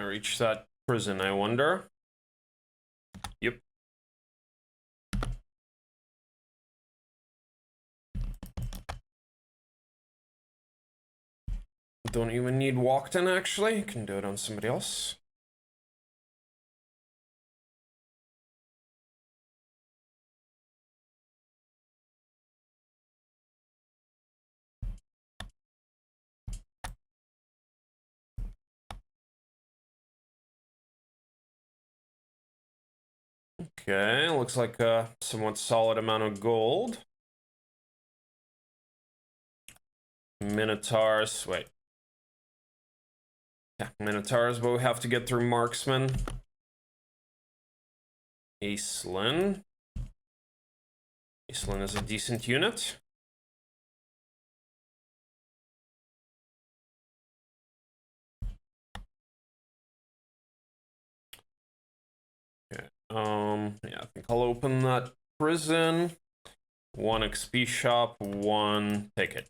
I reach that prison, I wonder? Yep. Don't even need walked in, actually. Can do it on somebody else. Okay, looks like a somewhat solid amount of gold. Minotaurs, wait. Yeah, Minotaurs, but we have to get through Marksman. Aislinn. Aislinn is a decent unit. Okay, yeah, I think I'll open that prison. 1 XP shop, 1 ticket.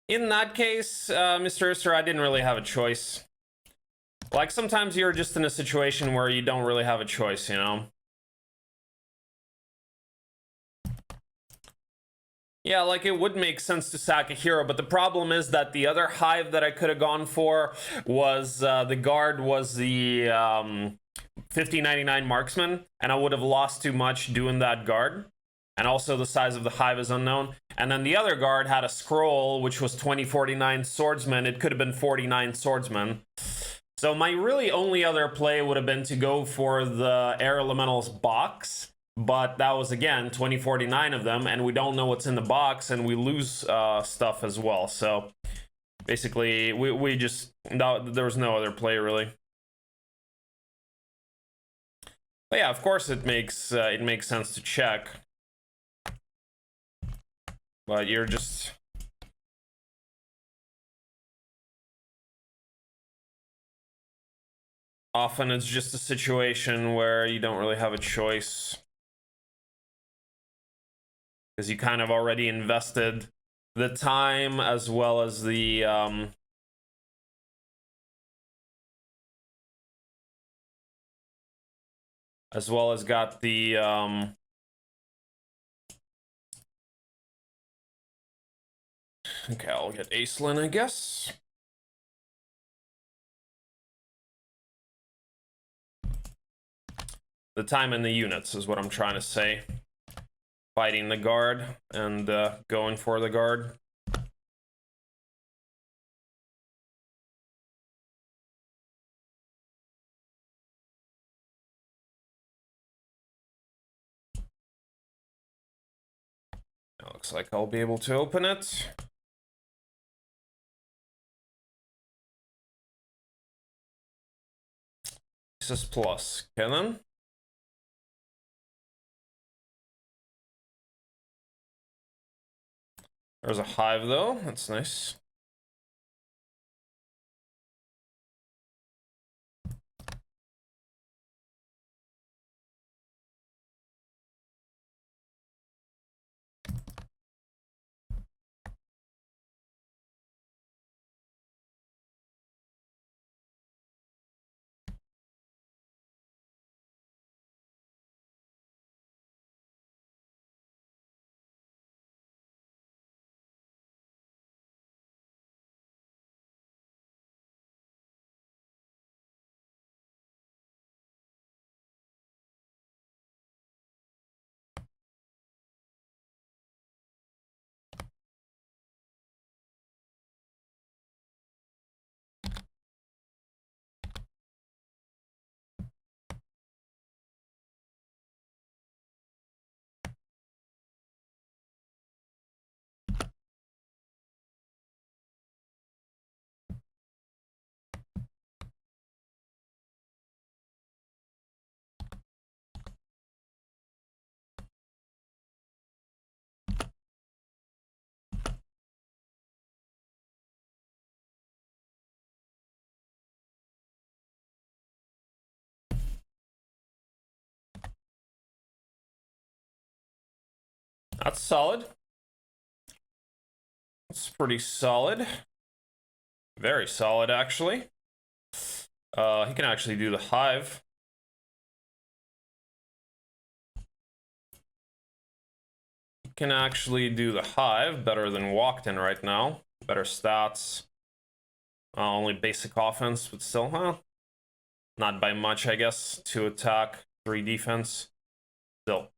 In that case, Mr. Isser, I didn't really have a choice. Like, sometimes you're just in a situation where you don't really have a choice, you know? Yeah, like, it would make sense to sack a hero, but the problem is that the other hive that I could have gone for was, the guard was the, 5099 marksman, and I would have lost too much doing that guard. And also the size of the hive is unknown. And then the other guard had a scroll, which was 2049 swordsman. It could have been 49 swordsman. So my really only other play would have been to go for the air elementals box. But that was, again, 2049 of them, and we don't know what's in the box, and we lose stuff as well. So basically, we just... No, there was no other play, really. But yeah, of course it makes sense to check. But you're just... Often it's just a situation where you don't really have a choice. Because you kind of already invested the time as well as the... as well as got the... Okay, I'll get Aislinn, I guess. The time in the units is what I'm trying to say. Fighting the guard and going for the guard. It looks like I'll be able to open it. This is plus. Okay, then. There's a hive, though. That's nice. That's solid. It's pretty solid. Very solid, actually. He can actually do the hive. He can actually do the hive better than walked in right now. Better stats. Only basic offense, but still, huh? Not by much, I guess. 2 attack, 3 defense. Still.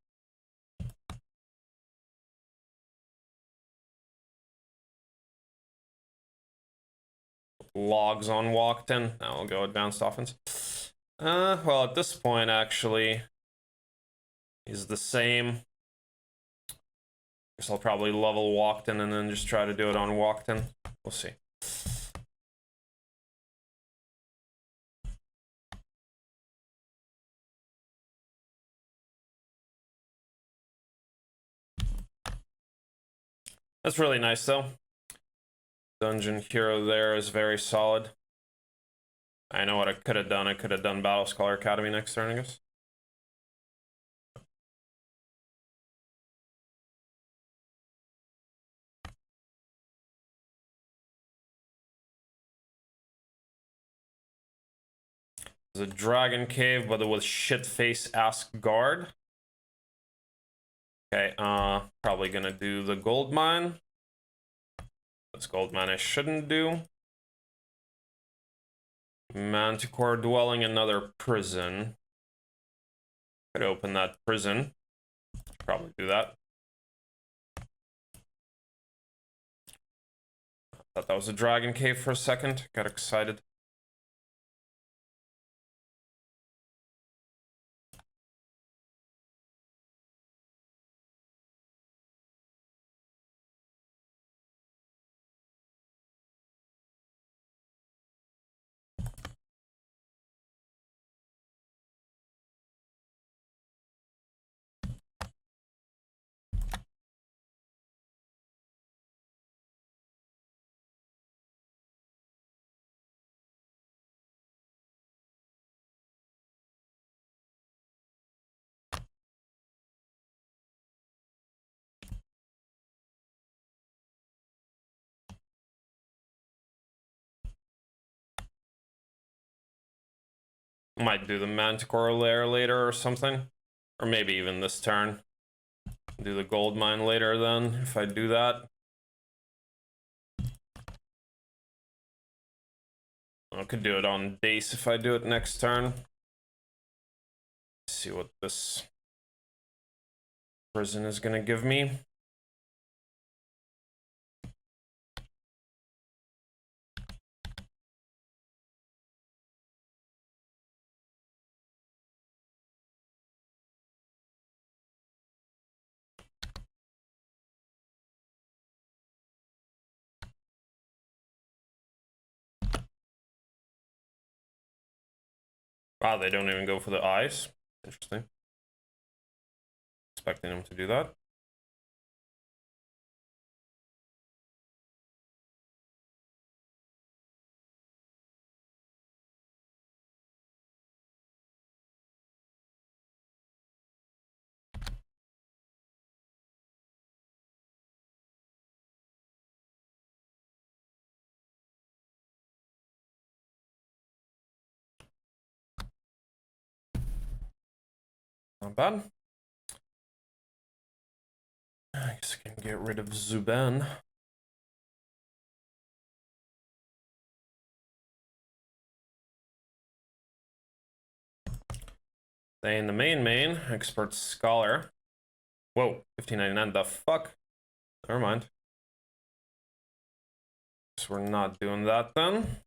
Logs on walked in. Now we'll go advanced offense. Well, at this point, actually, he's the same. Guess I'll probably level walked in and then just try to do it on walked in. We'll see. That's really nice, though. Dungeon hero there is very solid. I know what I could have done. I could have done Battle Scholar Academy next turn, I guess. There's a dragon cave, but with shit face ask guard. Okay, probably gonna do the gold mine. This gold mine I shouldn't do. Manticore dwelling, another prison. Could open that prison. Probably do that. Thought that was a dragon cave for a second. Got excited. Might do the Manticore lair later or something. Or maybe even this turn. Do the gold mine later then, if I do that. I could do it on base if I do it next turn. Let's see what this prison is gonna give me. Wow, they don't even go for the eyes. Interesting. Expecting them to do that. Not bad. I guess I can get rid of Zuben. Stay in the main, expert scholar. Whoa, 1599, the fuck? Never mind. So we're not doing that then.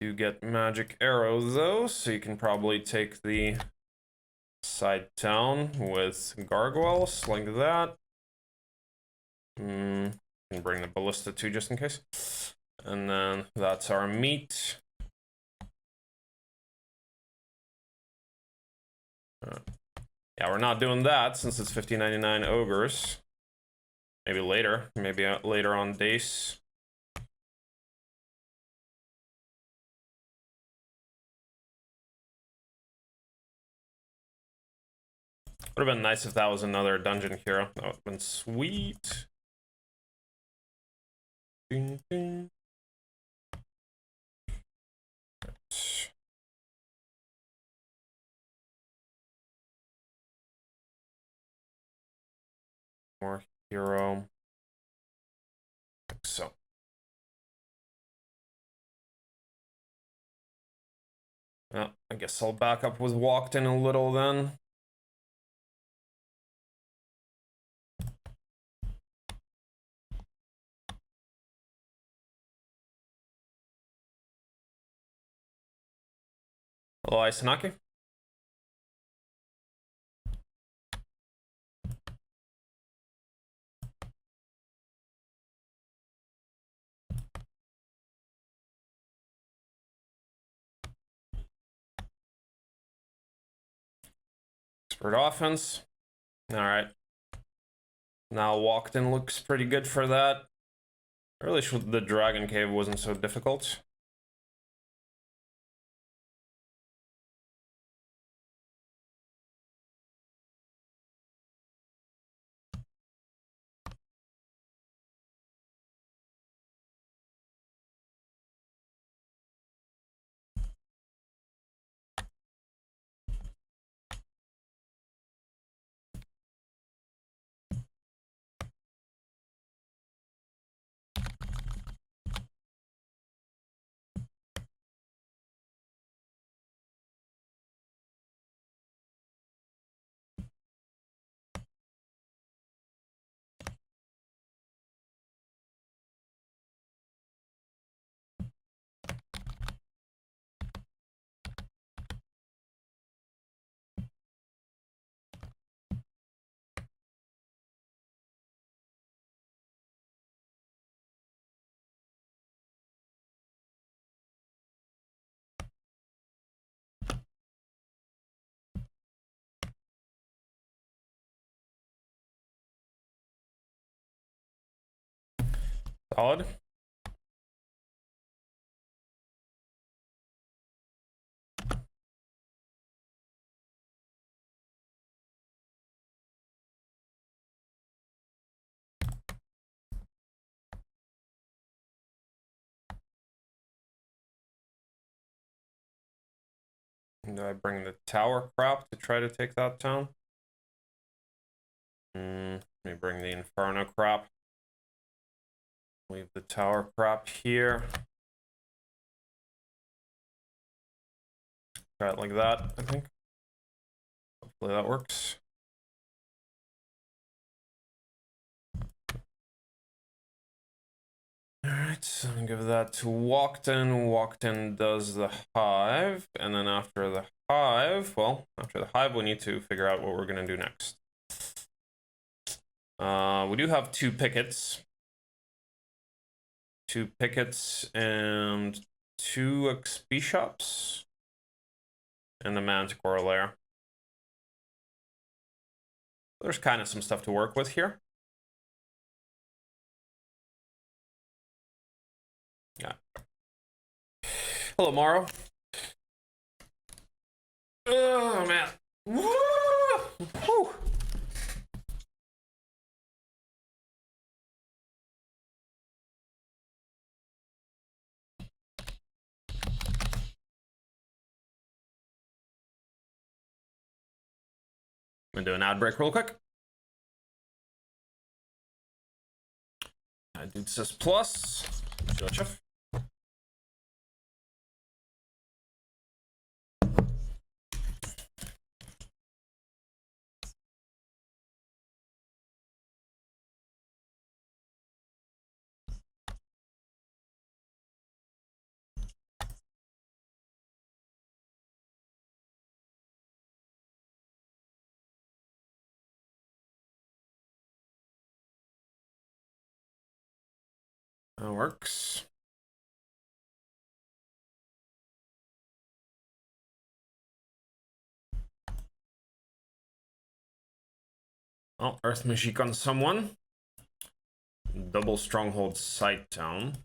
You get magic arrow though, so you can probably take the side town with gargoyles like that. Can bring the ballista too, just in case. And then that's our meat. Yeah, we're not doing that since it's 1599 ogres. Maybe later, maybe later on days. Would have been nice if that was another dungeon hero. That would have been sweet. Ding, ding. More hero. Like so. Well, I guess I'll back up with walked in a little then. Hello, Isanaki. Expert offense. All right. Now walked in looks pretty good for that. I really wish the Dragon Cave wasn't so difficult. Solid. Do I bring the tower crop to try to take that town? Let me bring the Inferno crop. Leave the tower crop here. Try it like that, I think. Hopefully that works. Alright, so I'm gonna give that to Walkden. Walkden does the hive, and then after the hive, well, after the hive, we need to figure out what we're gonna do next. We do have 2 pickets. 2 pickets and 2 XP shops. And the Manticore lair. There's kind of some stuff to work with here. Yeah. Hello, Morrow. Oh, man. Woo! I'm gonna do an ad break real quick. DEUTSCHE plus. Gotcha. That works. Oh, Earth Machine on someone. Double Stronghold Site Town.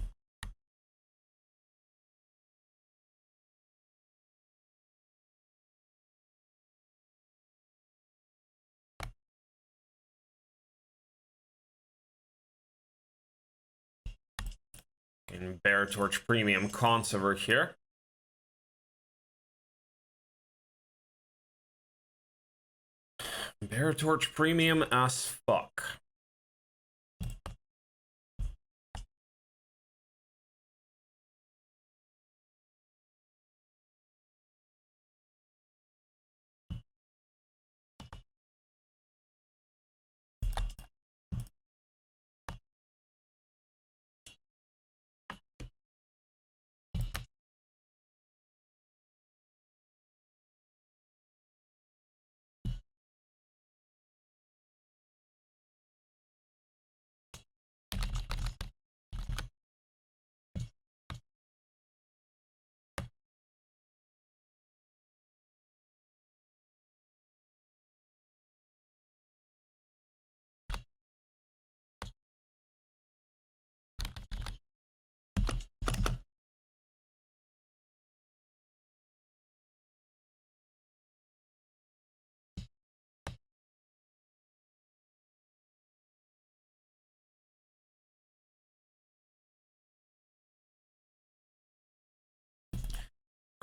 In Bear Torch Premium cons over here. Bear Torch Premium as fuck.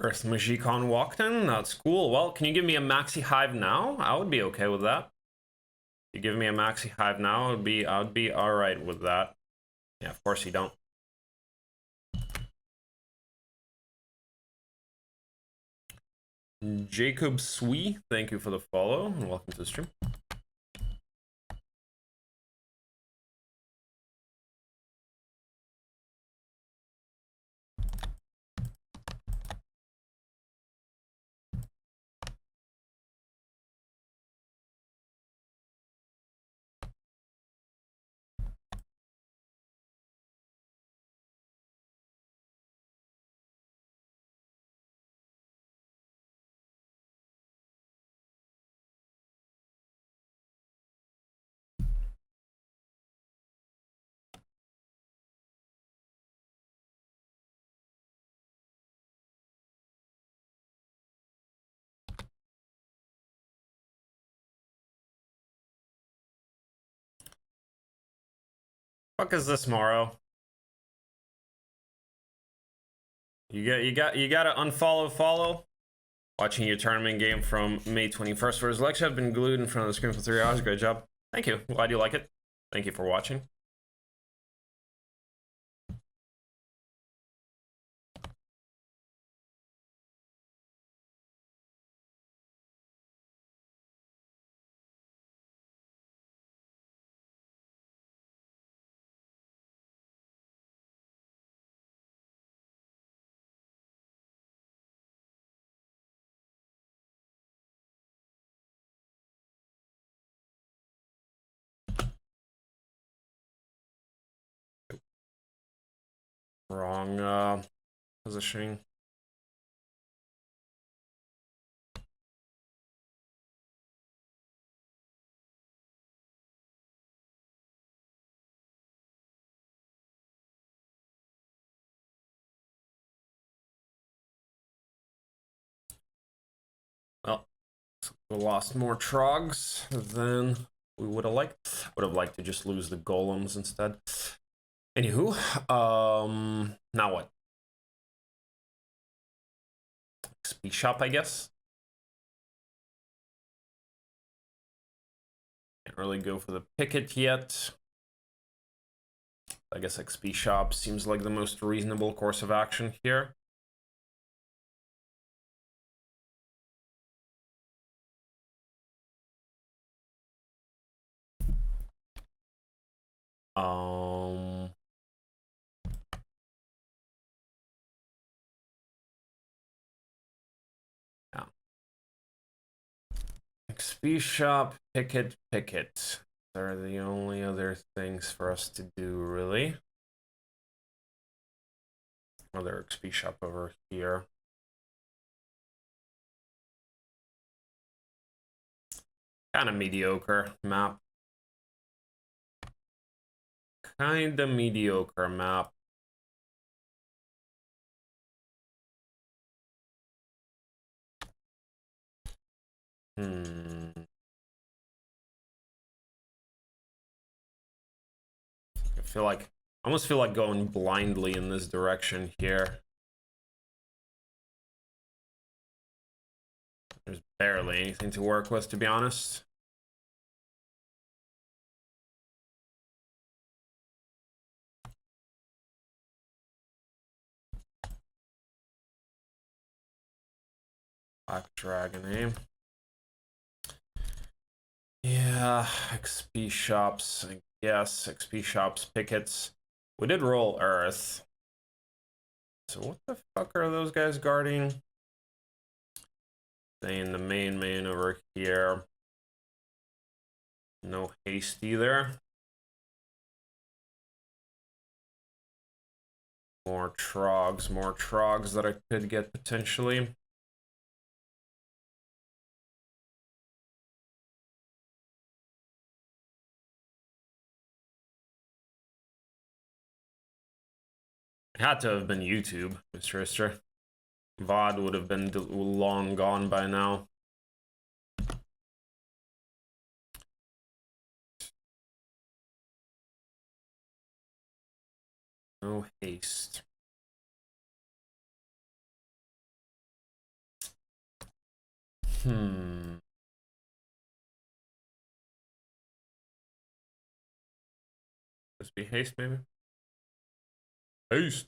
Earth Magicon walked in. That's cool. Well, can you give me a maxi hive now? I would be okay with that. You give me a maxi hive now, I would be all right with that. Yeah, of course you don't. Jacob Swee, thank you for the follow and welcome to the stream. Fuck is this, Morrow? You gotta follow. Watching your tournament game from May 21st for his lecture. I've been glued in front of the screen for 3 hours. Great job. Thank you. Glad you like it. Thank you for watching. Wrong positioning. Well, we lost more trogs than we would have liked. Would have liked to just lose the golems instead. Anywho, now what? XP shop, I guess. Can't really go for the picket yet. I guess XP shop seems like the most reasonable course of action here. Yeah. XP shop, picket. They're the only other things for us to do, really. Another XP shop over here. Kind of mediocre map. Kinda mediocre map. I feel like I almost feel like going blindly in this direction here. There's barely anything to work with, to be honest. Black Dragon, eh? Yeah, XP shops, I guess. XP shops, pickets. We did roll Earth. So what the fuck are those guys guarding? Staying the main over here. No haste either. More trogs that I could get potentially. It had to have been YouTube, Mr. Ister. VOD would have been long gone by now. No haste. Let's be haste, maybe. Haste.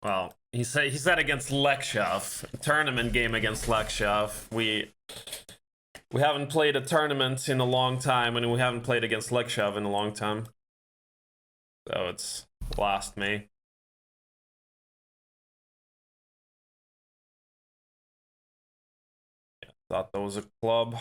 Well, he said against Lekshov, tournament game against Lekshov. We haven't played a tournament in a long time, and we haven't played against Lekshov in a long time. So it's last May. Yeah, thought that was a club.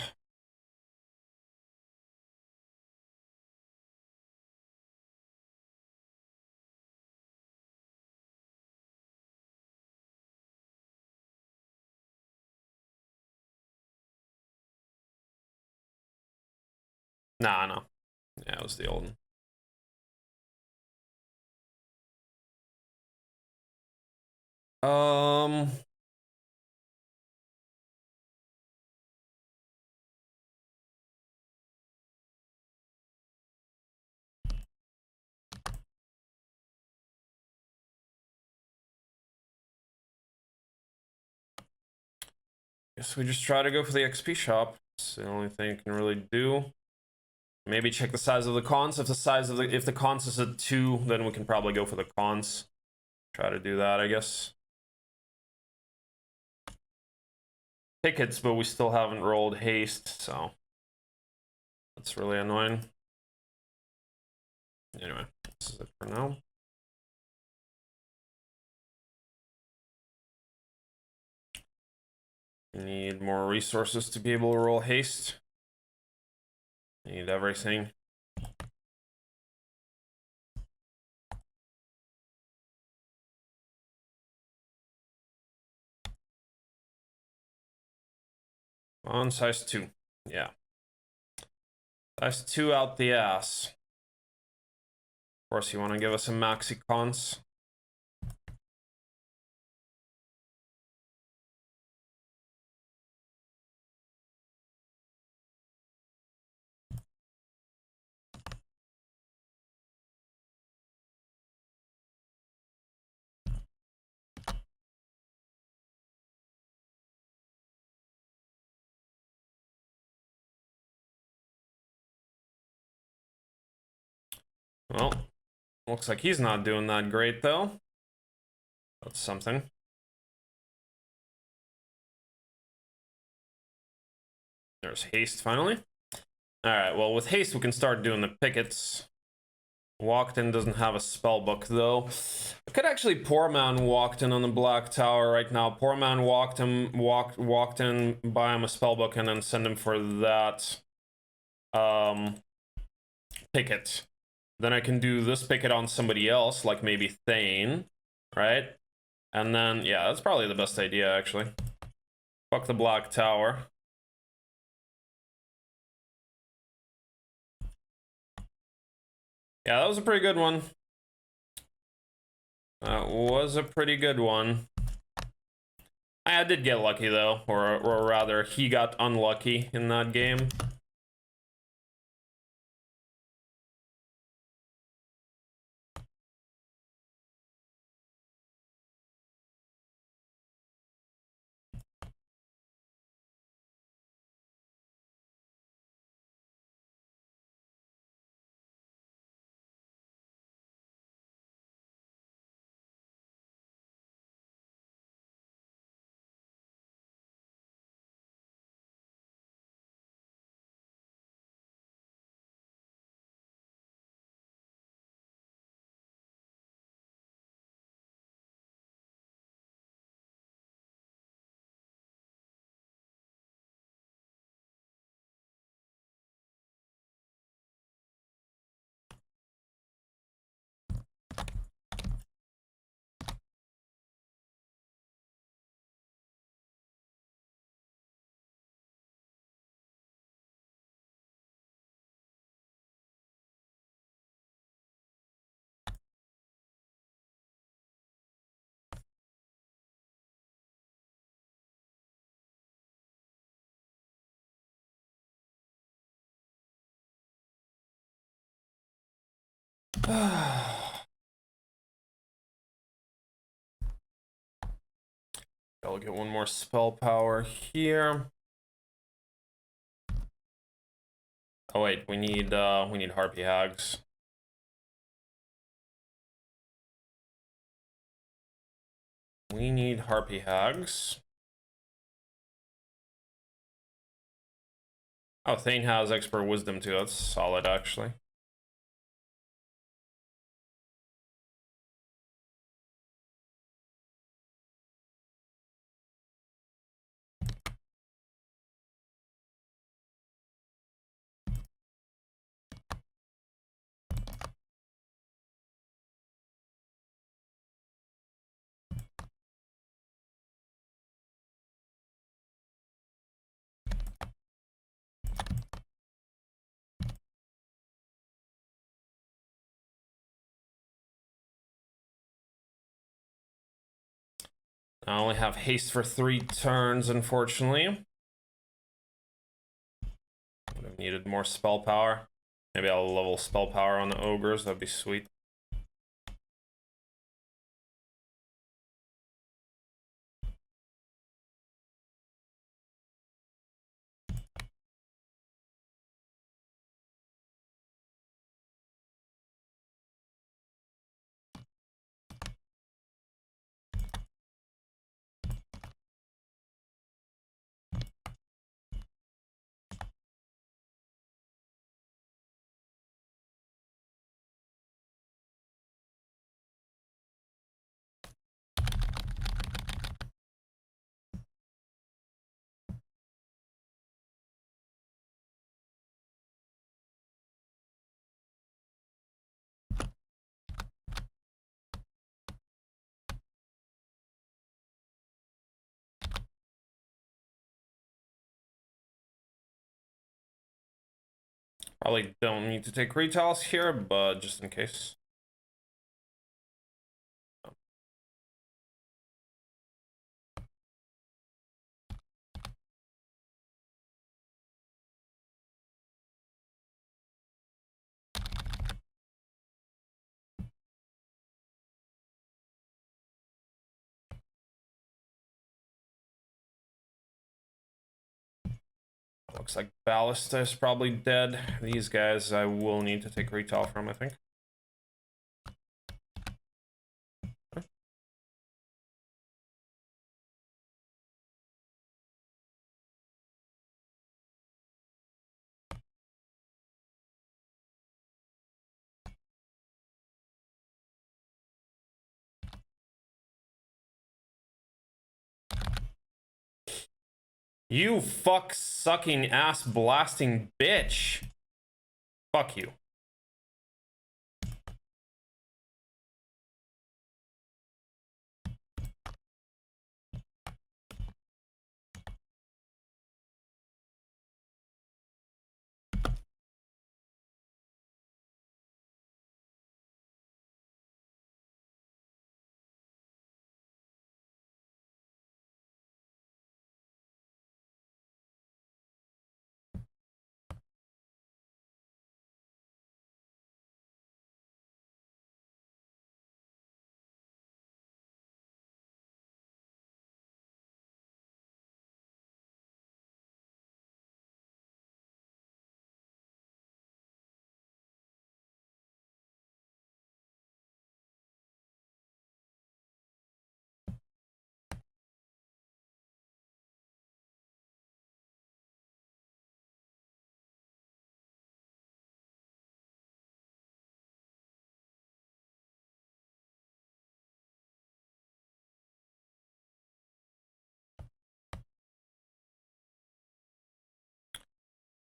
Nah, no. Yeah, it was the old one. Guess we just try to go for the XP shop. It's the only thing you can really do. Maybe check the size of the cons. If the cons is at 2, then we can probably go for the cons. Try to do that, I guess. Tickets, but we still haven't rolled haste, so that's really annoying. Anyway, this is it for now. Need more resources to be able to roll haste. Need everything. On size 2. Yeah. Size 2 out the ass. Of course, you want to give us some maxi cons. Well, looks like he's not doing that great, though. That's something. There's haste, finally. Alright, well, with haste, we can start doing the pickets. Walked in doesn't have a spell book, though. I could actually Poor Man walked in on the Black Tower right now. Poor Man walked in, buy him a spell book, and then send him for that picket. Then I can do this picket on somebody else, like maybe Thane, right? And then, yeah, that's probably the best idea, actually. Fuck the Black Tower. Yeah, that was a pretty good one. That was a pretty good one. I did get lucky though, or rather, he got unlucky in that game. I'll get one more spell power here. Oh wait, we need Harpy Hags. We need Harpy Hags. Oh, Thane has Expert Wisdom too. That's solid, actually. I only have haste for 3 turns, unfortunately. Would have needed more spell power. Maybe I'll level spell power on the ogres. That'd be sweet. Probably don't need to take retals here, but just in case. Looks like Ballista is probably dead. These guys I will need to take retal from, I think. You fuck sucking ass blasting bitch. Fuck you.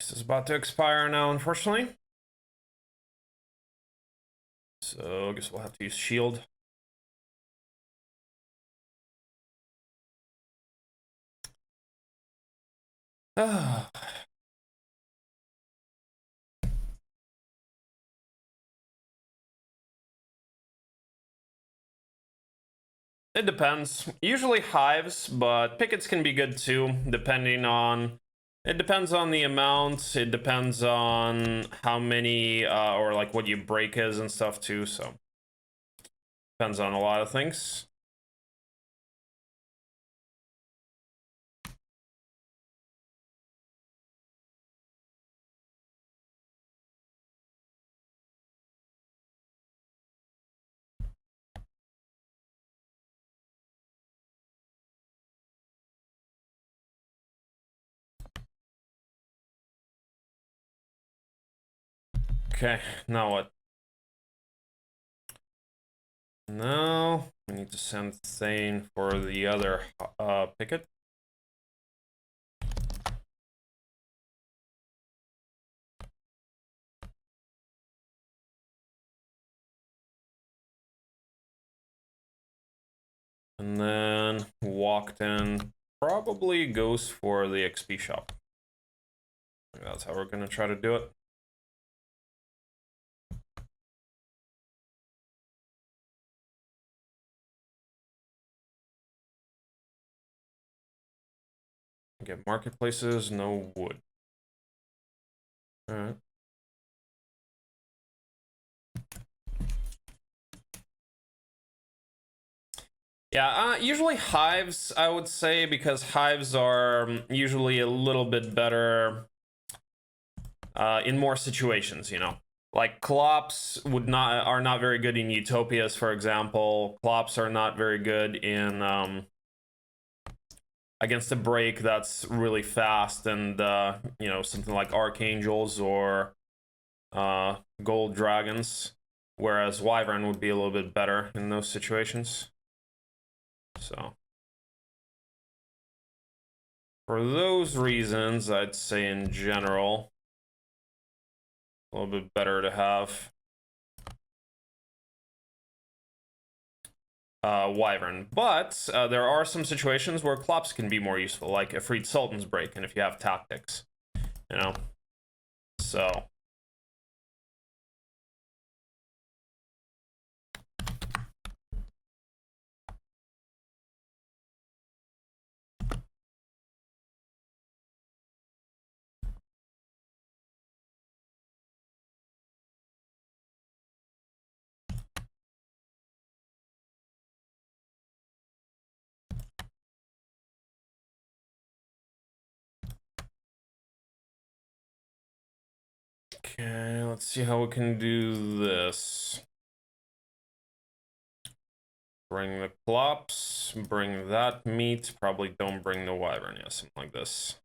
This is about to expire now, unfortunately. So I guess we'll have to use shield. Ah. It depends. Usually hives, but pickets can be good too, depending on... It depends on the amount, it depends on how many, or like what your break is and stuff too, so... Depends on a lot of things. Okay, now what? Now, we need to send Thane for the other picket. And then walked in, probably goes for the XP shop. That's how we're gonna try to do it. Get marketplaces, no wood. All right. Yeah, usually hives, I would say, because hives are usually a little bit better in more situations, you know. Like clops are not very good in utopias, for example. Clops are not very good in against a break that's really fast, and you know, something like archangels or gold dragons, whereas wyvern would be a little bit better in those situations. So for those reasons, I'd say in general, a little bit better to have wyvern. But there are some situations where clops can be more useful, like a freed sultan's break, and if you have tactics, you know. So okay, let's see how we can do this. Bring the clops, bring that meat, probably don't bring the wyvern, yeah, something like this.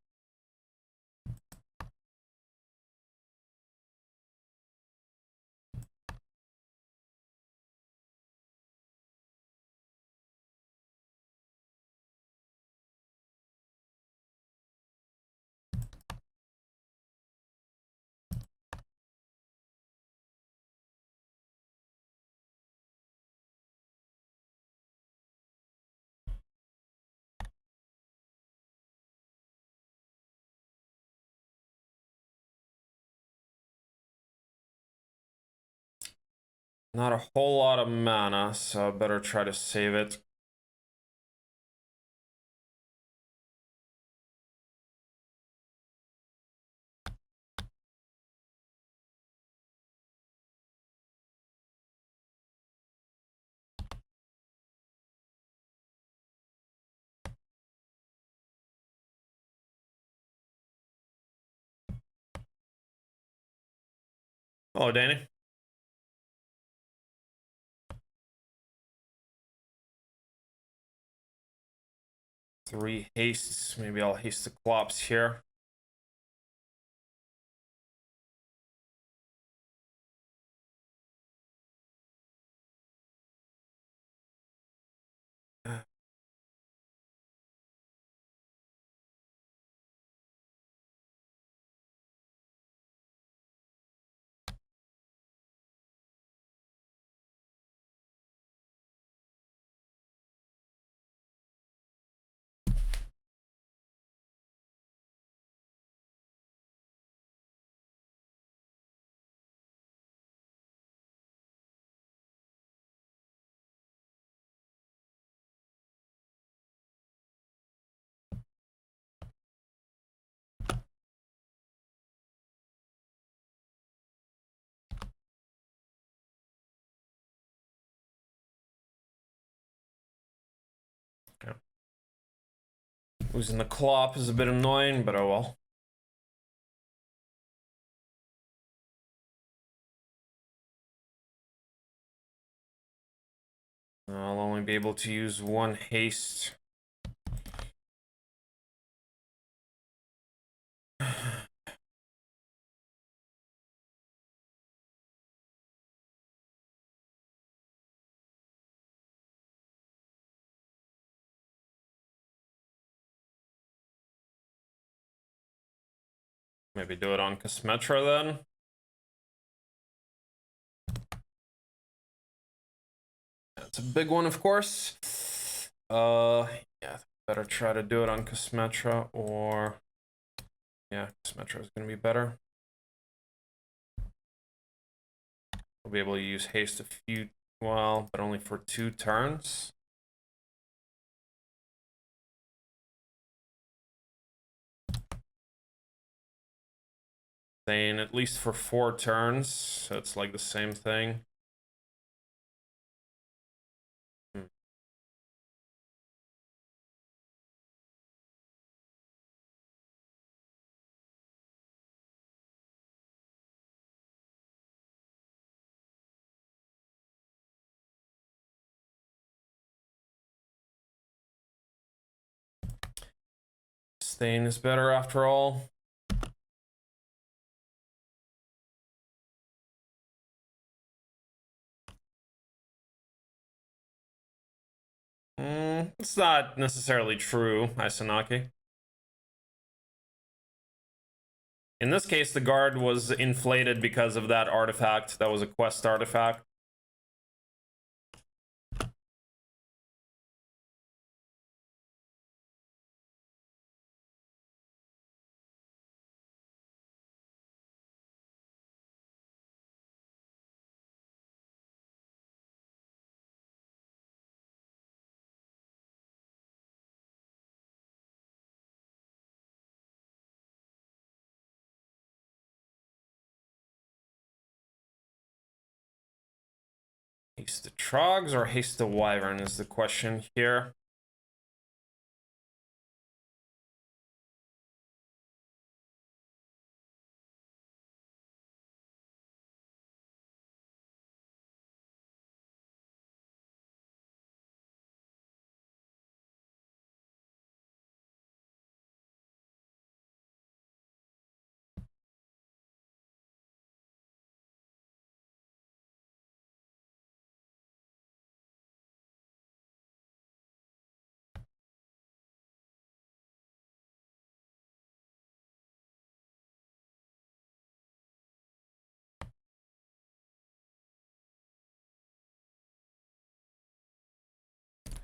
Not a whole lot of mana, so I better try to save it. Oh, Danny. Three hastes. Maybe I'll haste the clops here. Yeah. Losing the clop is a bit annoying, but oh well. I'll only be able to use one haste. Maybe do it on Kosmetra then. That's a big one, of course. Yeah, better try to do it on Kosmetra, or yeah, Kosmetra is gonna be better. We'll be able to use haste a few, well, but only for 2 turns. Saying at least for 4 turns, so it's like the same thing. Stain is better after all. It's not necessarily true, Isanaki. In this case, the guard was inflated because of that artifact. That was a quest artifact. Haste the Trogs or haste the Wyvern is the question here.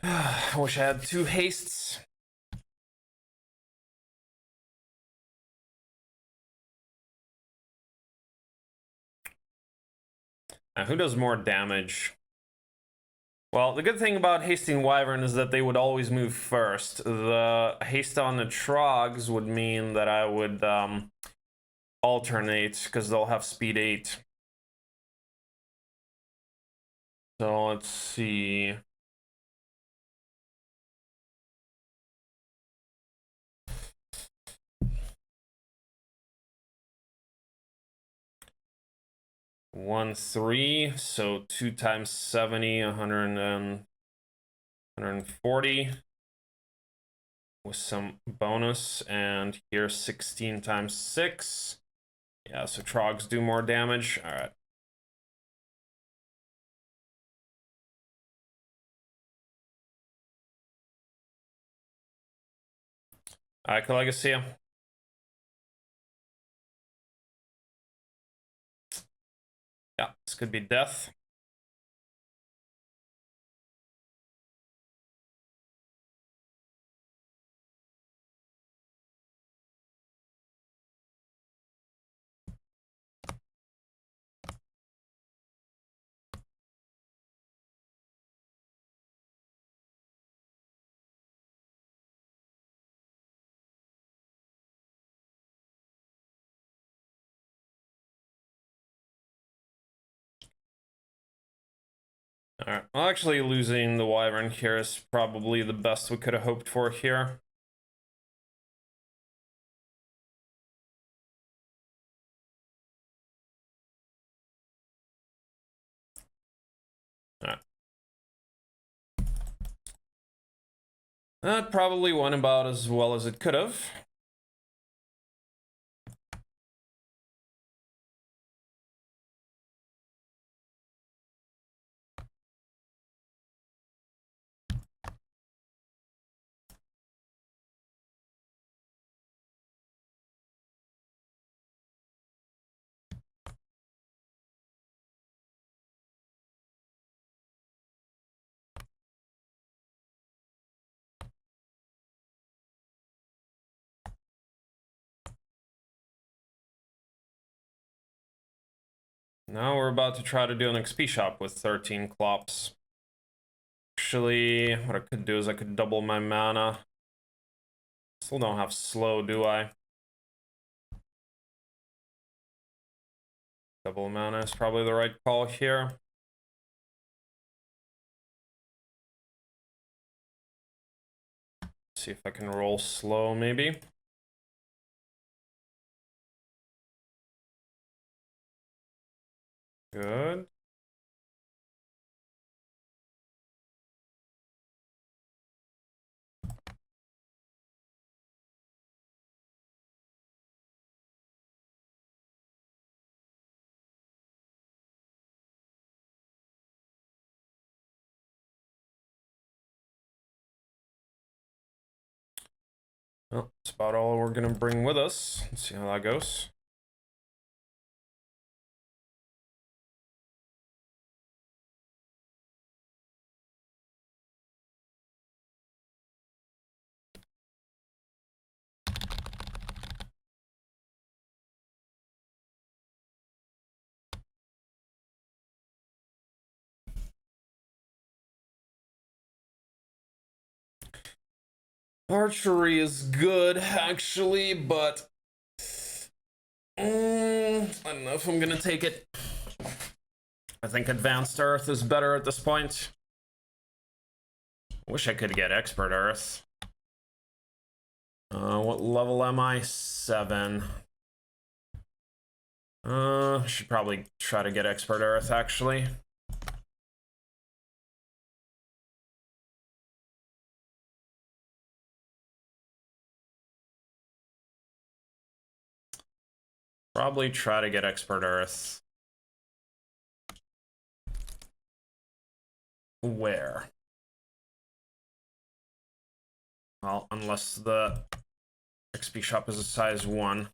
I wish I had 2 hastes. Now, who does more damage? Well, the good thing about hasting Wyvern is that they would always move first. The haste on the Trogs would mean that I would alternate, because they'll have speed 8. So let's see. One 3, so 2 times 70, 140 with some bonus, and here 16 times 6. Yeah, so Trogs do more damage. All right. All right, Legacy. Yeah, this could be death. Alright, well, actually losing the Wyvern here is probably the best we could have hoped for here. Alright. That probably went about as well as it could have. Now we're about to try to do an XP shop with 13 clops. Actually, what I could do is I could double my mana. Still don't have slow, do I? Double mana is probably the right call here. See if I can roll slow, maybe. Good. Well, that's about all we're gonna bring with us. Let's see how that goes. Archery is good, actually, but I don't know if I'm gonna take it. I think Advanced Earth is better at this point. Wish I could get Expert Earth. What level am I? 7. Should probably try to get Expert Earth, actually. Probably try to get Expert Earth. Where? Well, unless the XP shop is a size 1.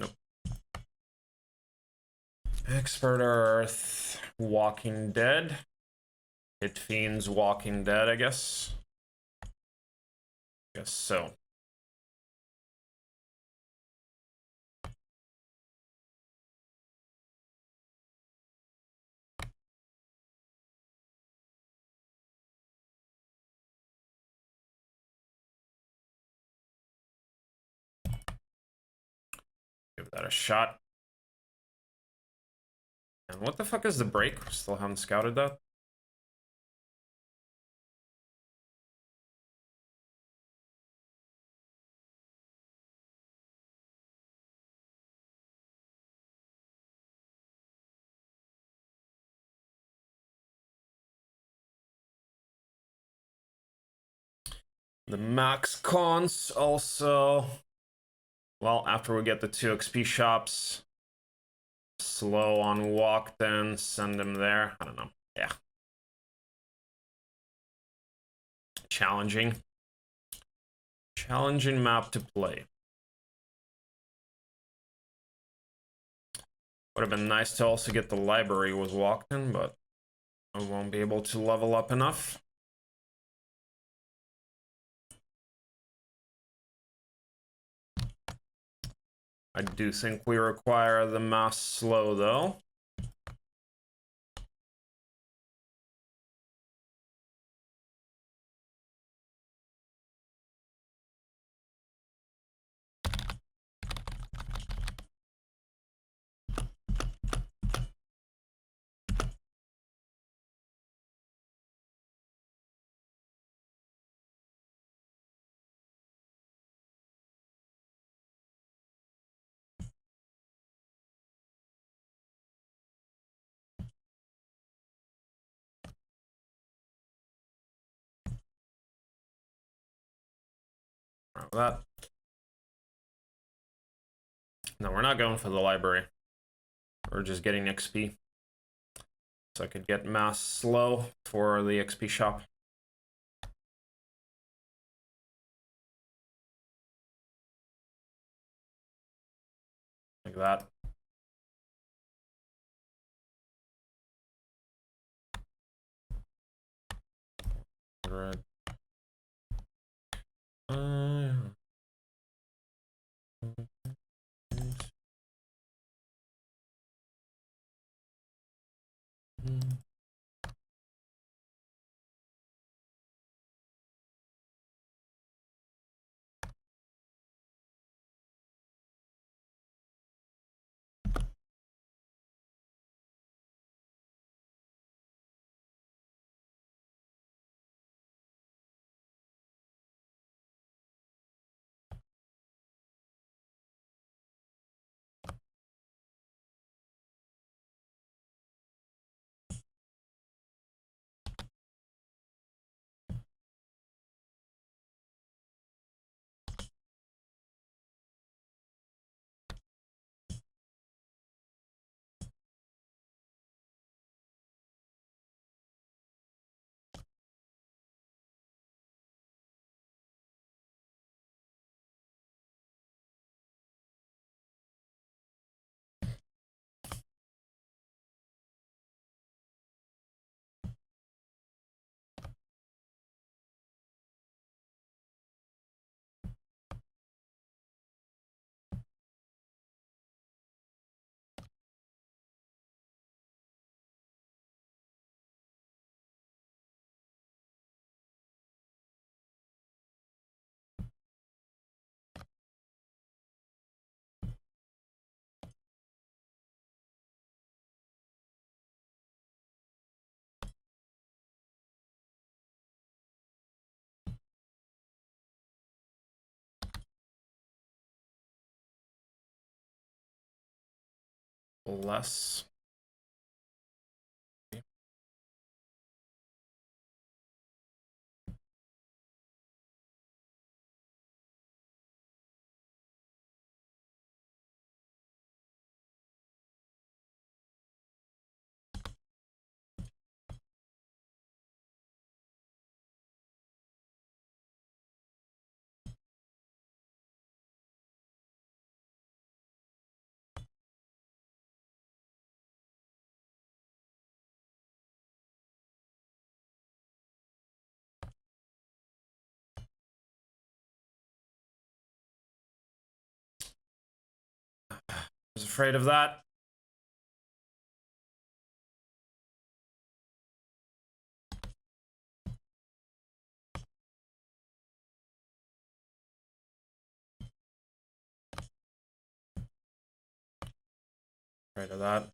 Nope. Expert Earth. Walking Dead. It Fiends Walking Dead, I guess. Guess so. Give that a shot. And what the fuck is the break? Still haven't scouted that. The max cons also. Well, after we get the 2 XP shops, slow on walk, then send him there. I don't know. Yeah. Challenging. Challenging map to play. Would have been nice to also get the library with walked in, but I won't be able to level up enough. I do think we require the mass slow, though. That. No, we're not going for the library. We're just getting XP. So I could get mass slow for the XP shop. Like that. Red. Less. I was afraid of that. Afraid of that.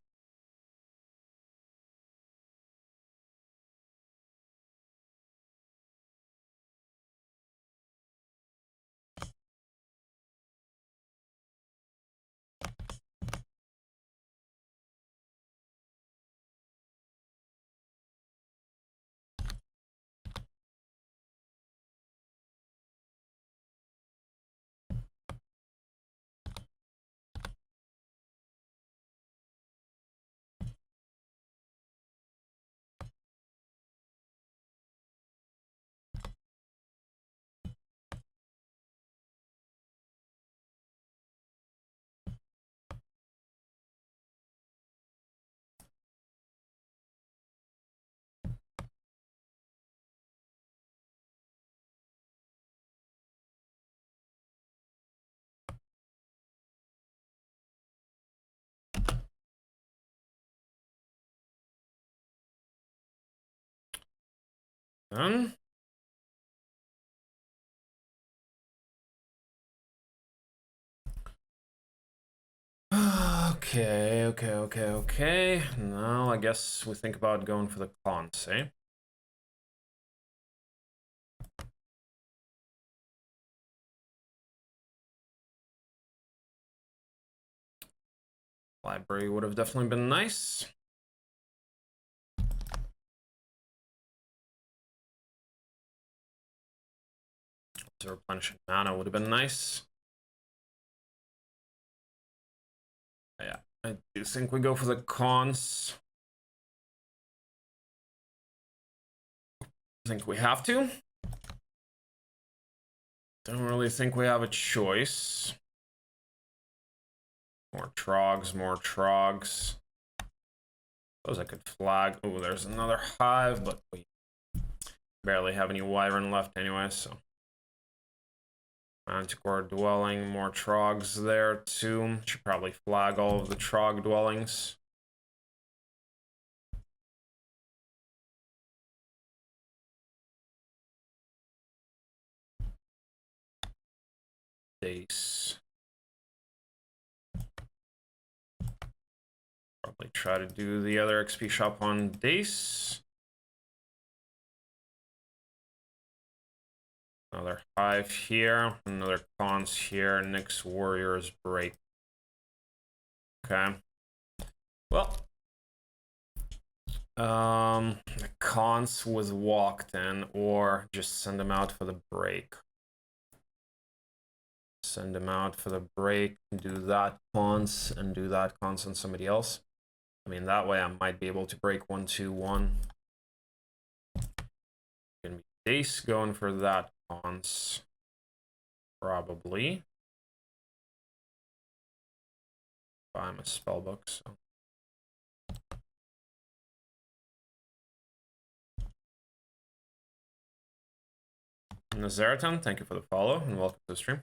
Then. Okay. Now I guess we think about going for the cons, eh? Library would have definitely been nice. So replenishing mana would have been nice. Yeah, I do think we go for the cons. I think we have to. Don't really think we have a choice. More trogs, more trogs. Suppose I could flag. Oh, there's another hive, but we barely have any wyvern left anyway, so. Manticore dwelling, more trogs there too. Should probably flag all of the trog dwellings. Dace. Probably try to do the other XP shop on Dace. Another hive here, another cons here. Nyx warriors break. Okay. Well, the cons was walked in, or just send them out for the break. Send them out for the break, do that cons, and do that cons on somebody else. I mean, that way I might be able to break 1-2-1. Gonna be Dace going for that cons. Probably. I'm a spellbook, so. Nazaraton, thank you for the follow and welcome to the stream.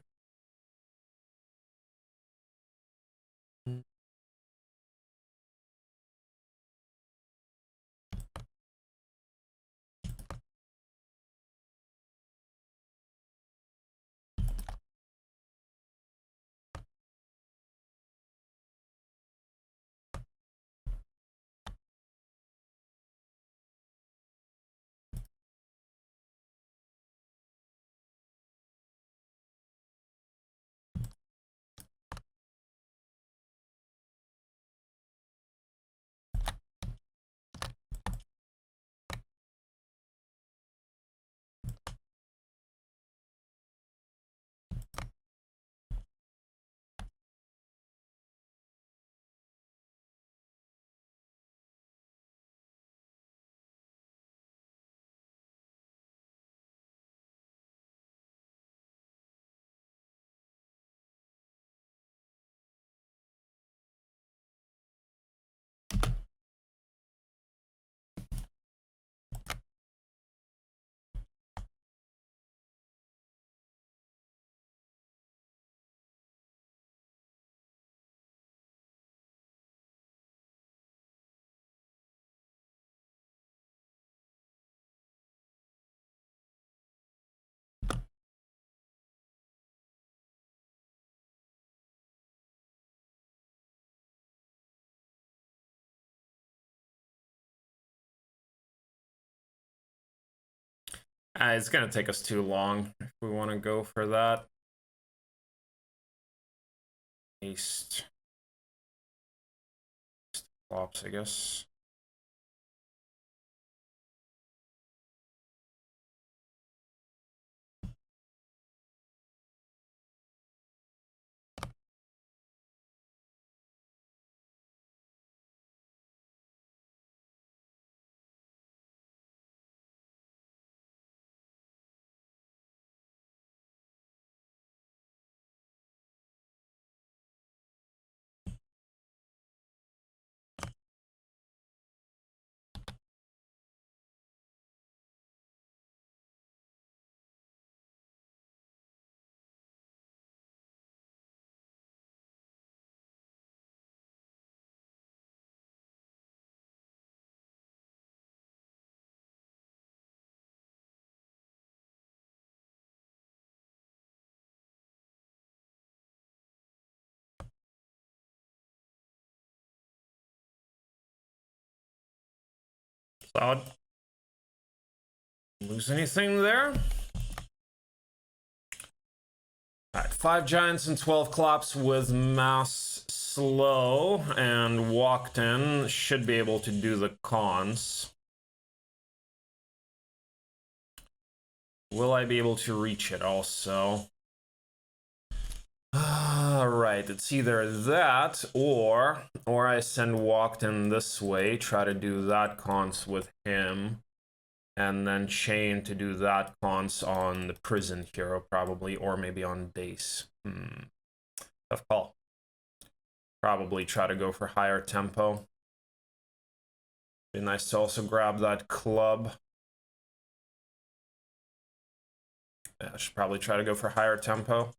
It's gonna take us too long if we want to go for that. East. Flops, I guess. Solid. Lose anything there? Alright, 5 giants and 12 clops with mass slow and walked in should be able to do the cons. Will I be able to reach it also? Alright, it's either that or I send Walkden this way, try to do that cons with him, and then chain to do that cons on the prison hero probably, or maybe on base. Tough call. Probably try to go for higher tempo. Be nice to also grab that club. Yeah, I should probably try to go for higher tempo.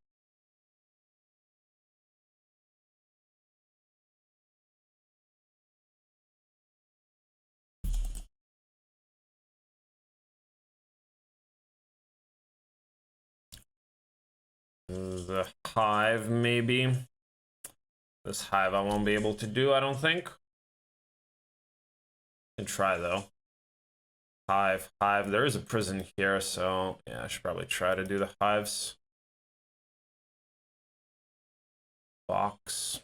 The hive, maybe. This hive I won't be able to do, I don't think. Can try, though. Hive. There is a prison here, so yeah, I should probably try to do the hives. Box.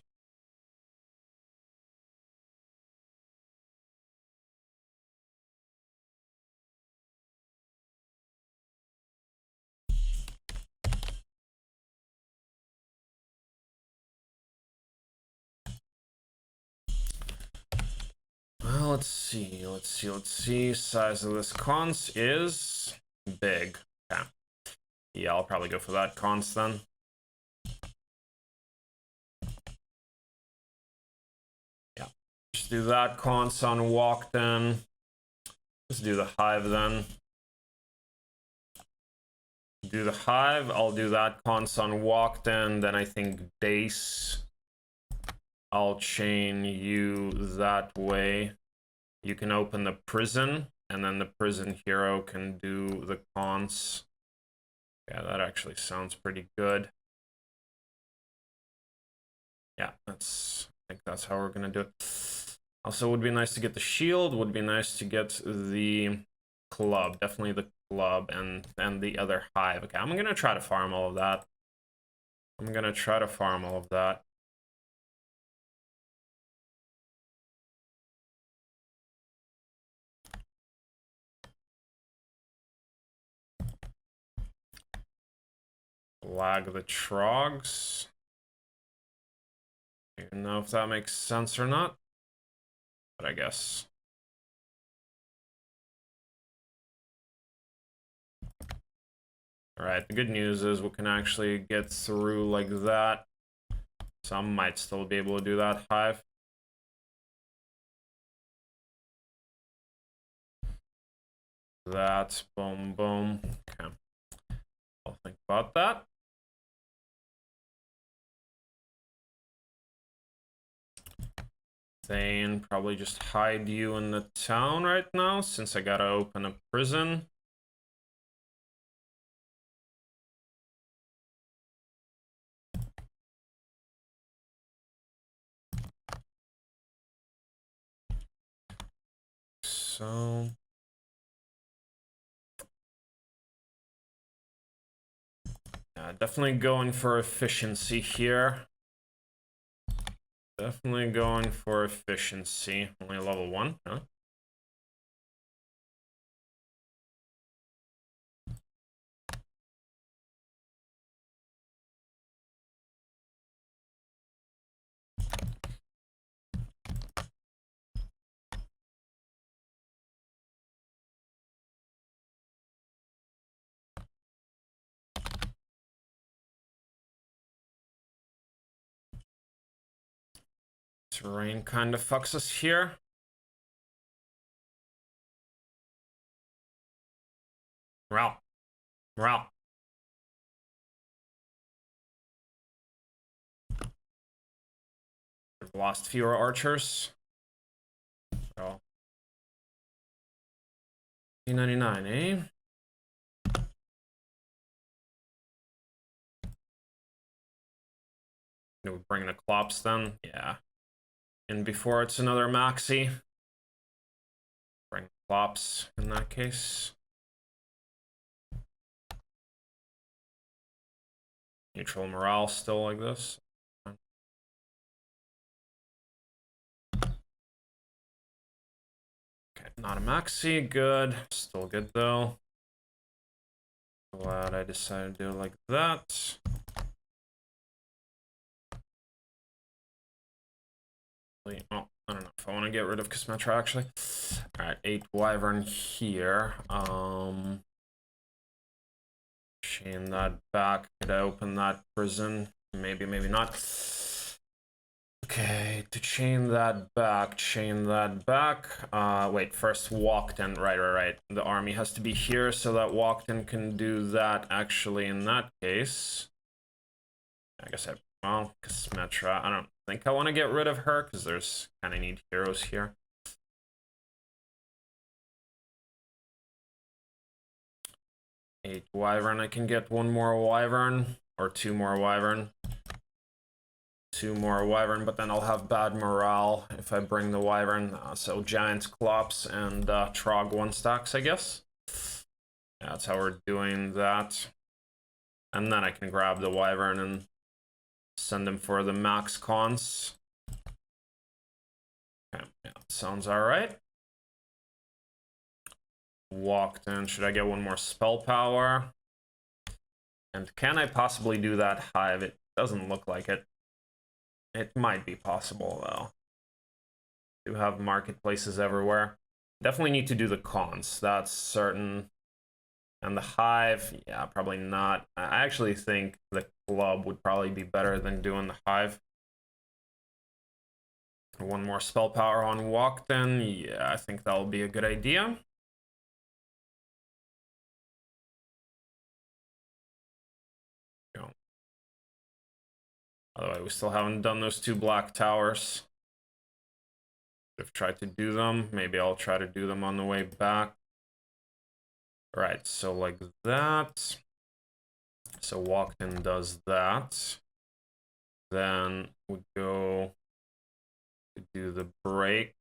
Well, let's see. Size of this cons is big. Okay. Yeah, I'll probably go for that cons then. Yeah. Just do that cons on Walkden. Let's do the hive then. Do the hive. I'll do that cons on Walkden. Then I think base. I'll chain you that way. You can open the prison, and then the prison hero can do the cons. Yeah, that actually sounds pretty good. Yeah, I think that's how we're gonna do it. Also, would be nice to get the shield. Would be nice to get the club. Definitely the club and the other hive. Okay, I'm gonna try to farm all of that. Lag the trogs. I don't know if that makes sense or not, but I guess. All right, the good news is we can actually get through like that. Some might still be able to do that hive. That's boom, boom. Okay. I'll think about that. Thane, probably just hide you in the town right now since I gotta open a prison. So yeah, definitely going for efficiency here. Definitely going for efficiency. Only level 1, huh? Terrain kind of fucks us here. Morale. We've lost fewer archers. Oh. 399, eh? Do we bring the Klops then? Yeah. And before it's another Maxi. Bring Klops in that case. Neutral morale still like this. Okay, not a Maxi, good. Still good though. Glad I decided to do it like that. Oh, I don't know if I want to get rid of Kosmetra actually. All right, 8 Wyvern here. Chain that back. Could I open that prison? Maybe, maybe not. Okay, to chain that back, wait, first Walkden, right. The army has to be here so that Walkden can do that. Actually, in that case, I guess well, Kosmetra, I don't think I want to get rid of her because there's kind of need heroes here. Eight Wyvern, I can get 1 more Wyvern, or 2 more Wyvern. 2 more Wyvern, but then I'll have bad morale if I bring the Wyvern. So Giants, Clops, and Trog 1 stacks, I guess. Yeah, that's how we're doing that. And then I can grab the Wyvern and send him for the max cons. Okay, yeah, sounds alright. Walked in. Should I get 1 more spell power? And can I possibly do that hive? It doesn't look like it. It might be possible, though. Do have marketplaces everywhere. Definitely need to do the cons, that's certain. And the hive, yeah, probably not. I actually think the club would probably be better than doing the hive. 1 more spell power on walk then. Yeah, I think that'll be a good idea. Go. By the way, we still haven't done those 2 black towers. I've tried to do them. Maybe I'll try to do them on the way back. Right, so like that. So Walkden does that. Then we go to do the break.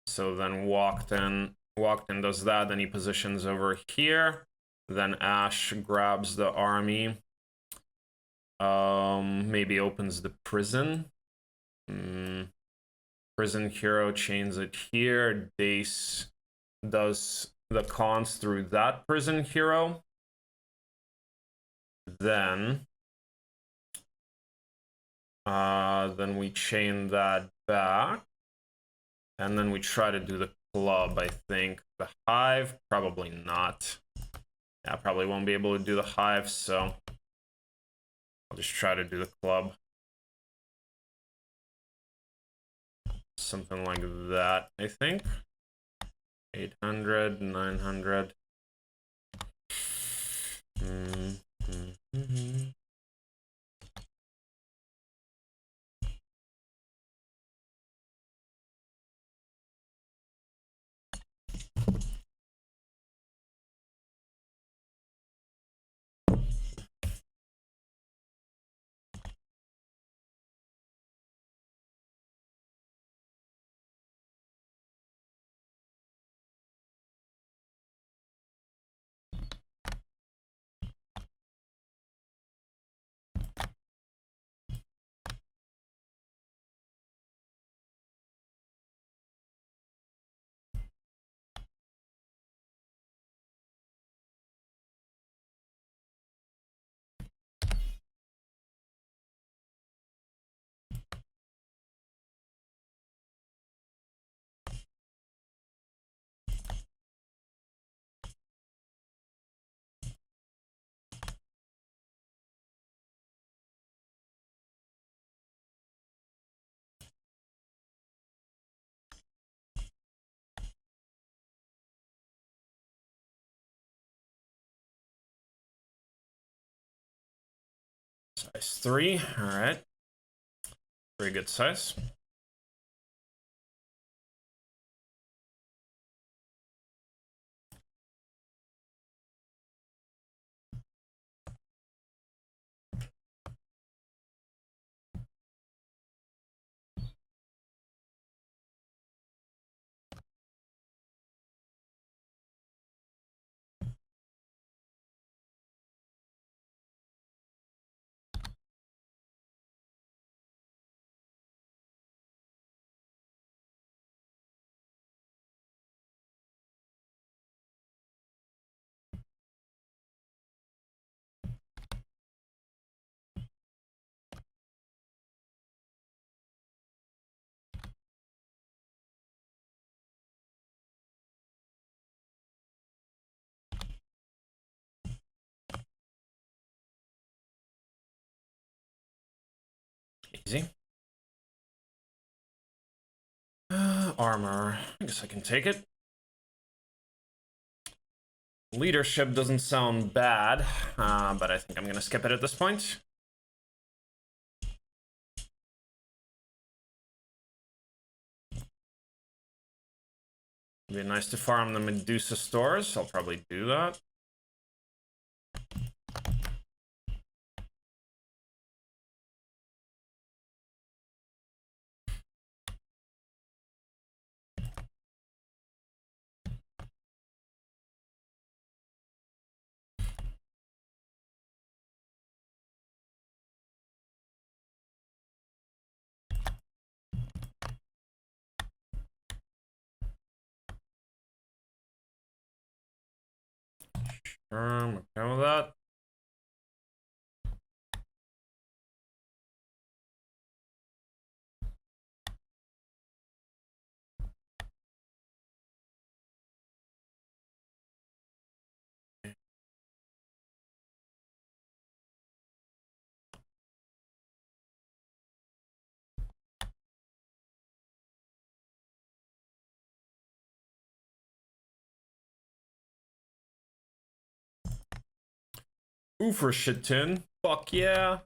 So then Walkden does that, then he positions over here. Then Ash grabs the army. Maybe opens the prison. Prison hero chains it here. Dace does the cons through that prison hero. Then we chain that back. And then we try to do the club, I think. The hive, probably not. Yeah, I probably won't be able to do the hive, so I'll just try to do the club. Something like that, I think. 800, 900. Size 3, all right. Very good size. Easy. Armor. I guess I can take it. Leadership doesn't sound bad, but I think I'm gonna skip it at this point. It'd be nice to farm the Medusa stores. I'll probably do that. I'm okay with that. Ooh, for shit tin. Fuck yeah.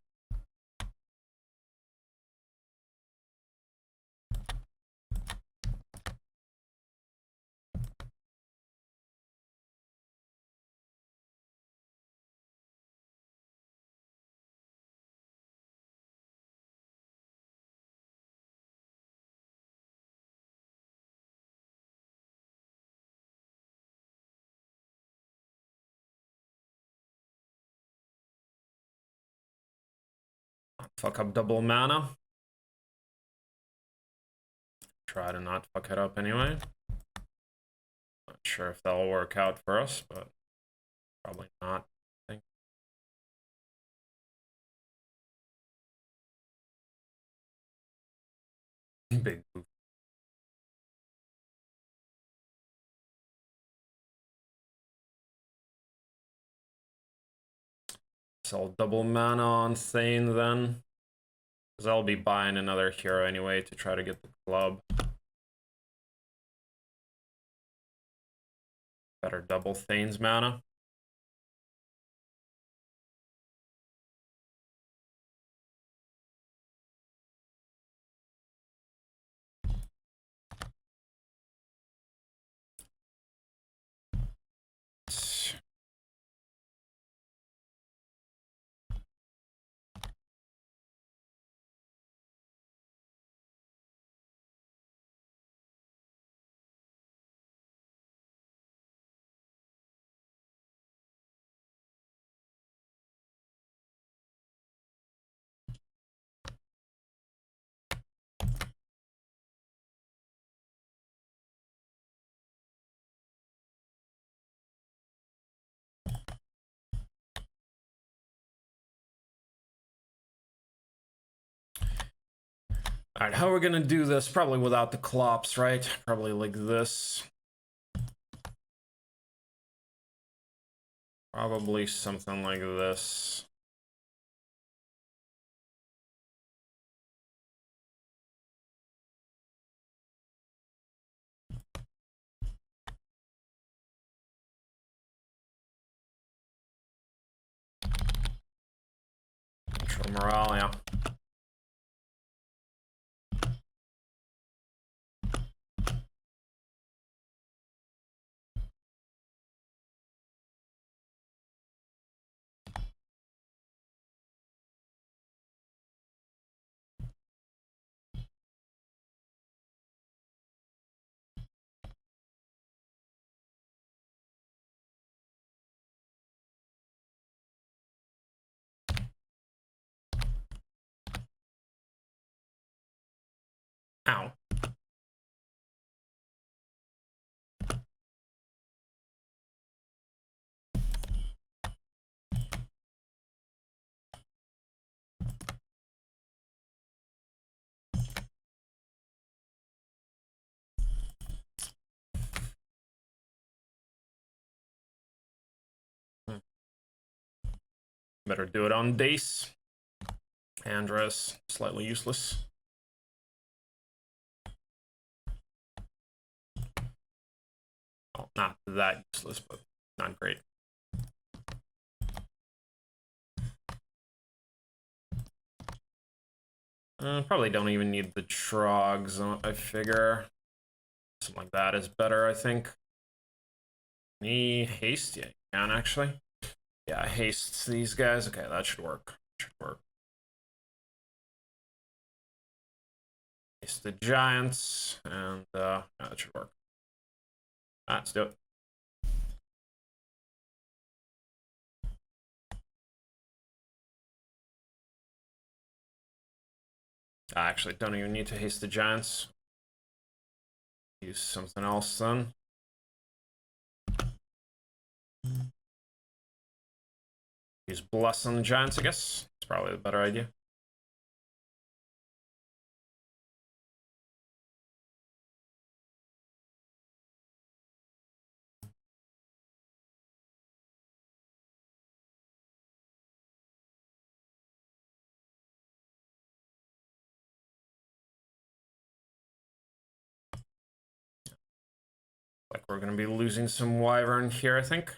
Fuck up double mana. Try to not fuck it up anyway. Not sure if that'll work out for us, but probably not. I think. Big move. So I'll double mana on Thane then. Because I'll be buying another hero anyway to try to get the club. Better double Thane's mana. Alright, how are we gonna do this? Probably without the clops, right? Probably like this. Probably something like this. Control morale, yeah. Ow. Better do it on base. Andres, slightly useless. Well, not that useless, but not great. Probably don't even need the trogs, I figure. Something like that is better, I think. Any haste? Yeah, you can actually. Yeah, hastes these guys. Okay, that should work. Should work. Haste the giants, and yeah, that should work. Let's do it. I actually don't even need to haste the giants. Use something else then. Use bless on the giants, I guess. It's probably the better idea. Like we're gonna be losing some wyvern here, I think.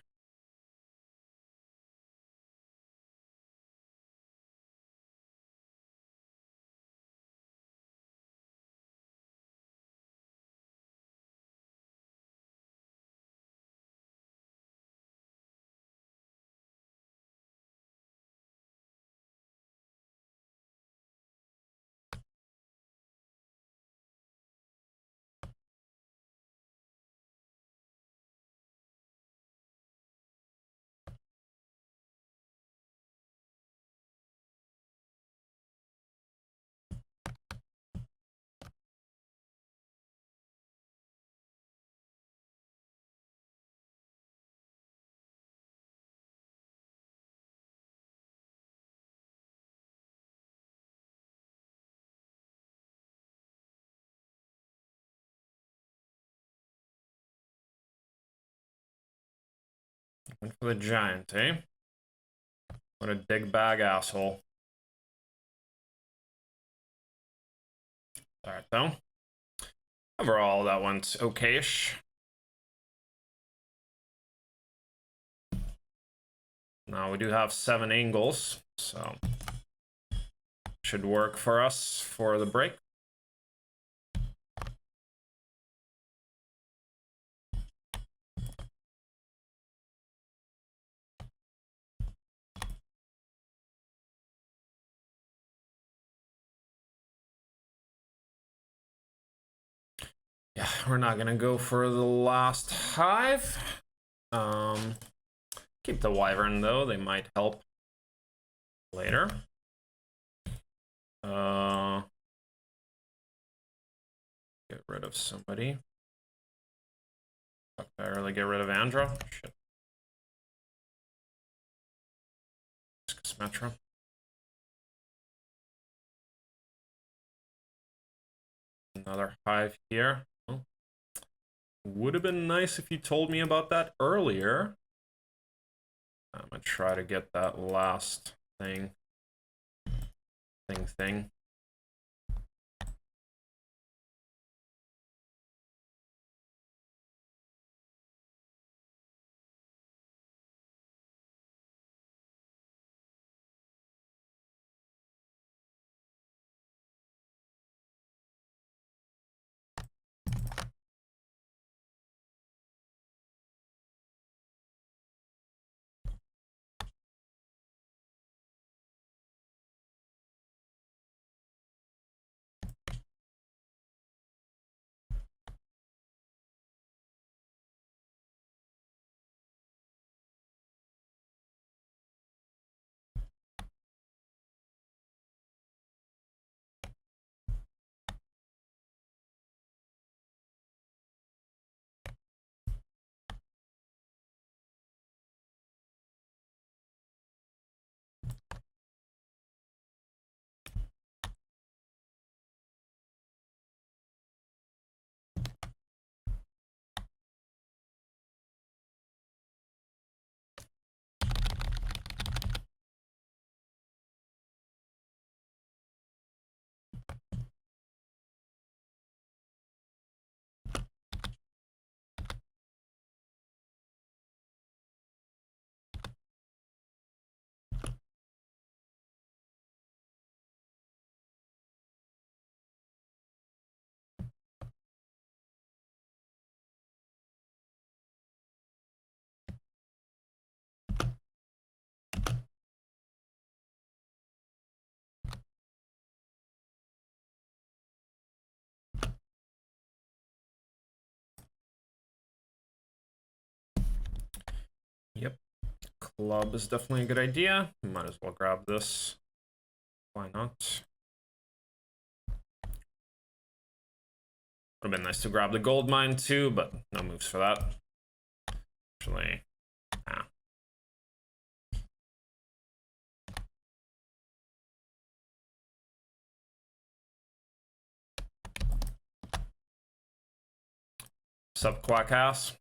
Went for the giant, eh? What a dig bag asshole. Alright, though. Overall, that went okay-ish. Now we do have 7 angles, so should work for us for the break. Yeah, we're not gonna go for the last hive. Keep the wyvern though, they might help later. Get rid of somebody. Did I really get rid of Andra? Shit. Metro. Another hive here. Oh. Would have been nice if you told me about that earlier. I'm gonna try to get that last thing. Thing. club is definitely a good idea. Might as well grab this. Why not? Would have been nice to grab the gold mine too, but no moves for that. Actually, nah. Sup, quack ass.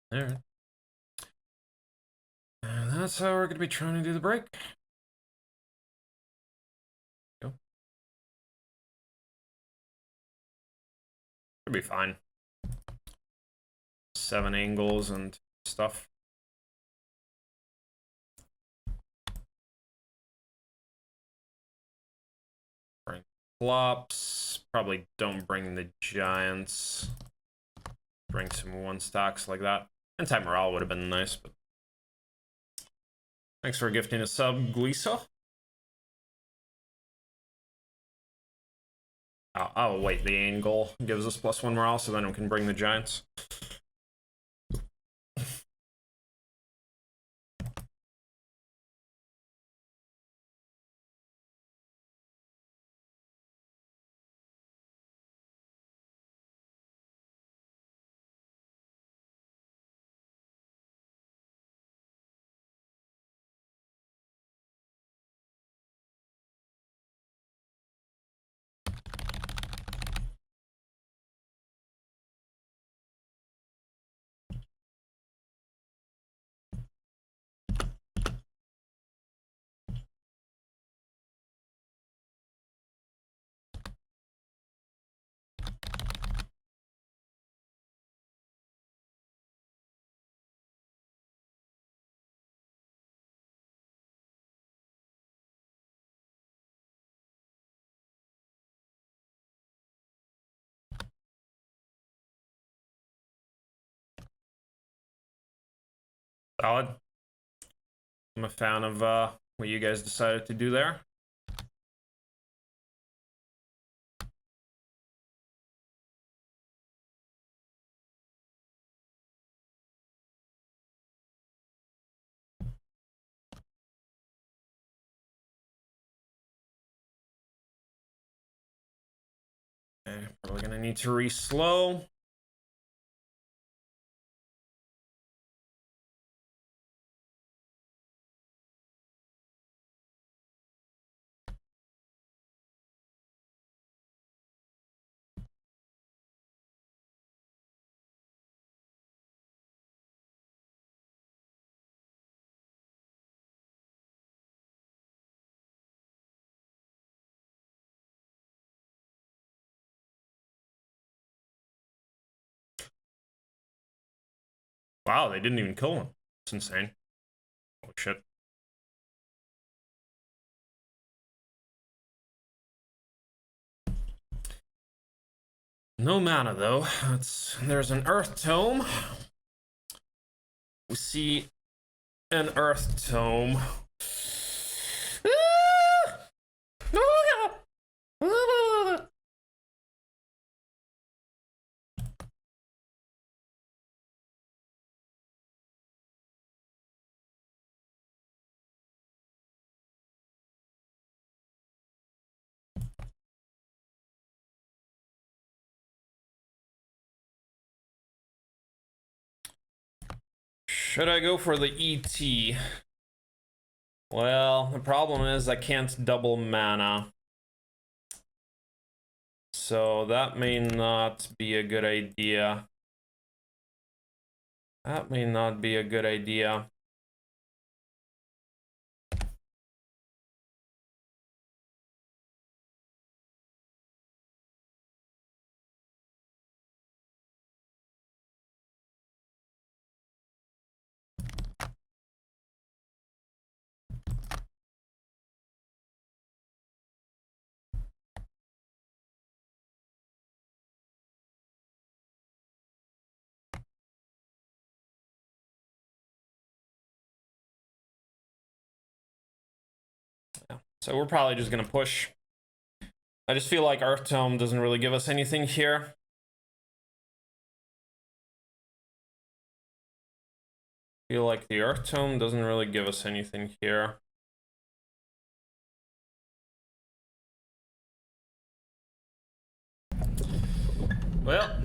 There. And that's how we're going to be trying to do the break. Go. Should be fine. 7 angles and stuff. Bring flops. Probably don't bring the giants. Bring some 1 stacks like that. Anti-morale would have been nice, but thanks for gifting a sub, Guisa. Oh, wait, the angle gives us +1 morale, so then we can bring the giants. Solid. I'm a fan of what you guys decided to do there. Okay, probably gonna need to re-slow. Wow, they didn't even kill him. It's insane. Holy shit. No mana though. There's an Earth Tome. We see an Earth Tome. Should I go for the ET? Well, the problem is I can't double mana. So that may not be a good idea. That may not be a good idea. So we're probably just gonna push. I just feel like Earth Tome doesn't really give us anything here. Feel like the Earth Tome doesn't really give us anything here. Well,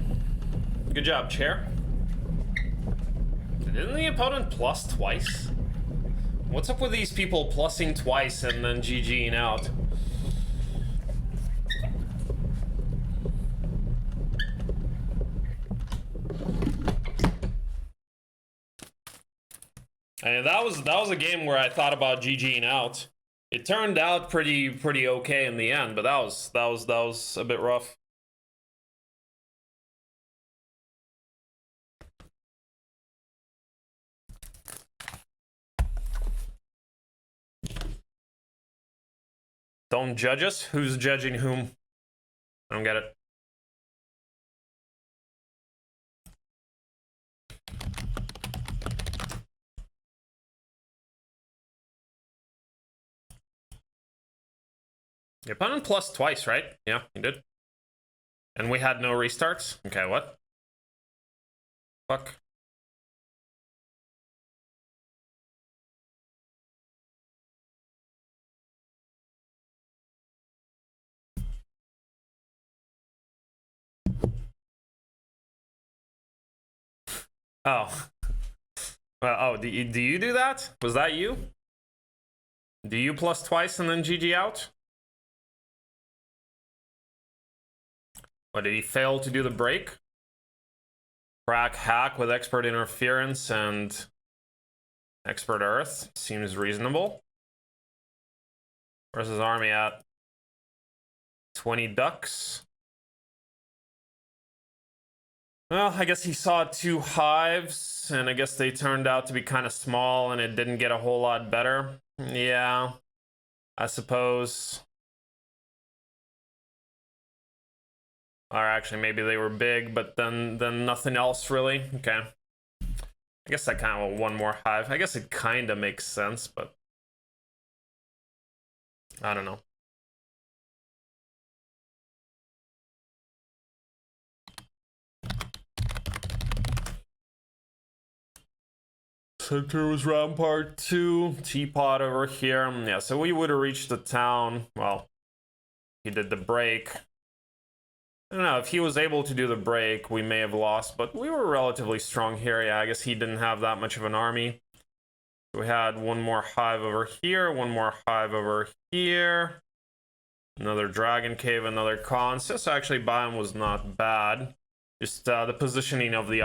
good job, chair. Didn't the opponent plus twice? What's up with these people plussing twice and then GGing out? And that was a game where I thought about GGing out. It turned out pretty okay in the end, but that was a bit rough. Don't judge us? Who's judging whom? I don't get it. The opponent plus twice, right? Yeah, he did. And we had no restarts? Okay, what? Fuck. Oh. Well, oh, do you do that? Was that you? Do you plus twice and then GG out? What, did he fail to do the break? Crack hack with expert interference and expert earth seems reasonable. Where's his army at? 20 ducks. Well, I guess he saw 2 hives, and I guess they turned out to be kind of small, and it didn't get a whole lot better. Yeah, I suppose. Or actually, maybe they were big, but then nothing else really. Okay. I guess I kind of want one more hive. I guess it kind of makes sense, but I don't know. Center was Rampart 2, Teapot over here. Yeah, so we would have reached the town. Well, he did the break. I don't know, if he was able to do the break, we may have lost, but we were relatively strong here. Yeah, I guess he didn't have that much of an army. We had one more hive over here, one more hive over here. Another dragon cave, another con. So actually, biome was not bad. Just the positioning of the